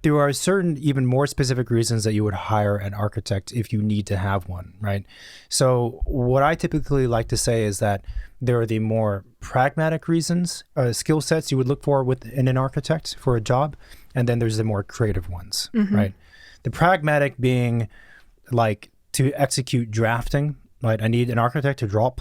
There are certain even more specific reasons that you would hire an architect if you need to have one, right? So what I typically like to say is that there are the more pragmatic reasons, skill sets you would look for within an architect for a job, and then there's the more creative ones, right? The pragmatic being like to execute drafting, right? I need an architect to draw up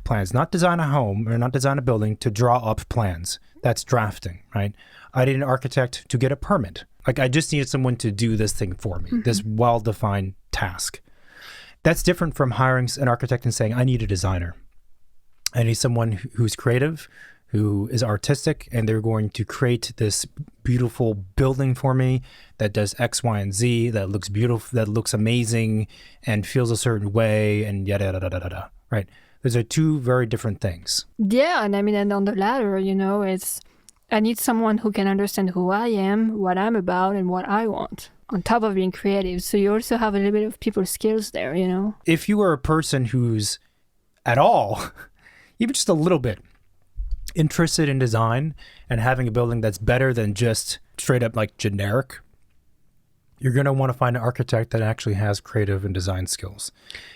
plans, not design a home or not design a building, to draw up plans. That's drafting, right? I need an architect to get a permit. Like, I just need someone to do this thing for me, this well-defined task. That's different from hiring an architect and saying, I need a designer. I need someone who's creative, who is artistic, and they're going to create this beautiful building for me that does X, Y, and Z, that looks beautiful, that looks amazing, and feels a certain way, and yada, yada, yada, yada, right? Those are two very different things. Yeah, and I mean, and on the latter, it's I need someone who can understand who I am, what I'm about, and what I want, on top of being creative. So you also have a little bit of people skills there, If you are a person who's at all, even just a little bit, interested in design and having a building that's better than just straight up like generic, you're going to want to find an architect that actually has creative and design skills.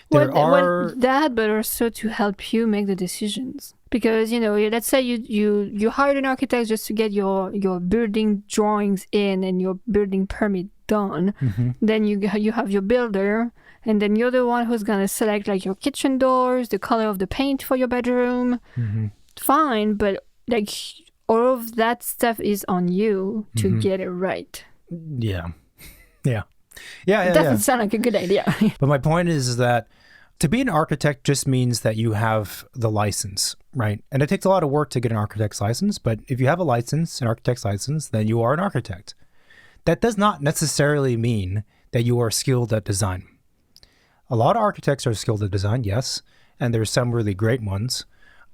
But also to help you make the decisions. Because, let's say you hired an architect just to get your building drawings in and your building permit done. Then you have your builder, and then you're the one who's going to select like your kitchen doors, the color of the paint for your bedroom. Fine, but like all of that stuff is on you to get it right. Yeah. It doesn't sound like a good idea. But my point is that to be an architect just means that you have the license, right? And it takes a lot of work to get an architect's license, but if you have a license, an architect's license, then you are an architect. That does not necessarily mean that you are skilled at design. A lot of architects are skilled at design, yes, and there's some really great ones.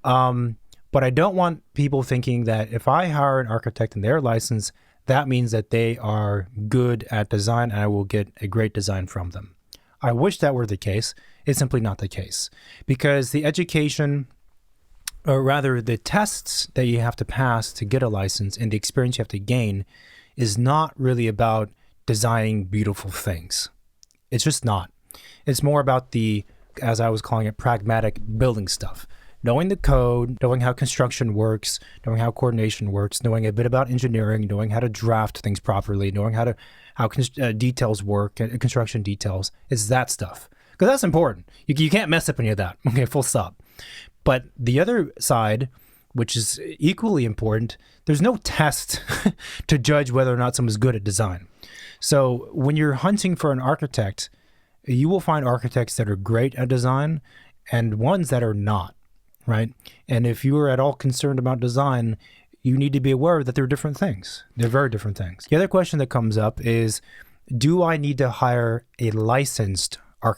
But I don't want people thinking that if I hire an architect and they're licensed, that means that they are good at design and I will get a great design from them. I wish that were the case. It's simply not the case, because the education, or rather the tests that you have to pass to get a license and the experience you have to gain, is not really about designing beautiful things. It's just not. It's more about the, as I was calling it, pragmatic building stuff. Knowing the code, knowing how construction works, knowing how coordination works, knowing a bit about engineering, knowing how to draft things properly, knowing how details work, construction details. It's that stuff. Because that's important. You can't mess up any of that. Okay, full stop. But the other side, which is equally important, there's no test to judge whether or not someone's good at design. So when you're hunting for an architect, you will find architects that are great at design and ones that are not. Right? And if you are at all concerned about design, you need to be aware that they're different things. They're very different things. The other question that comes up is, do I need to hire a licensed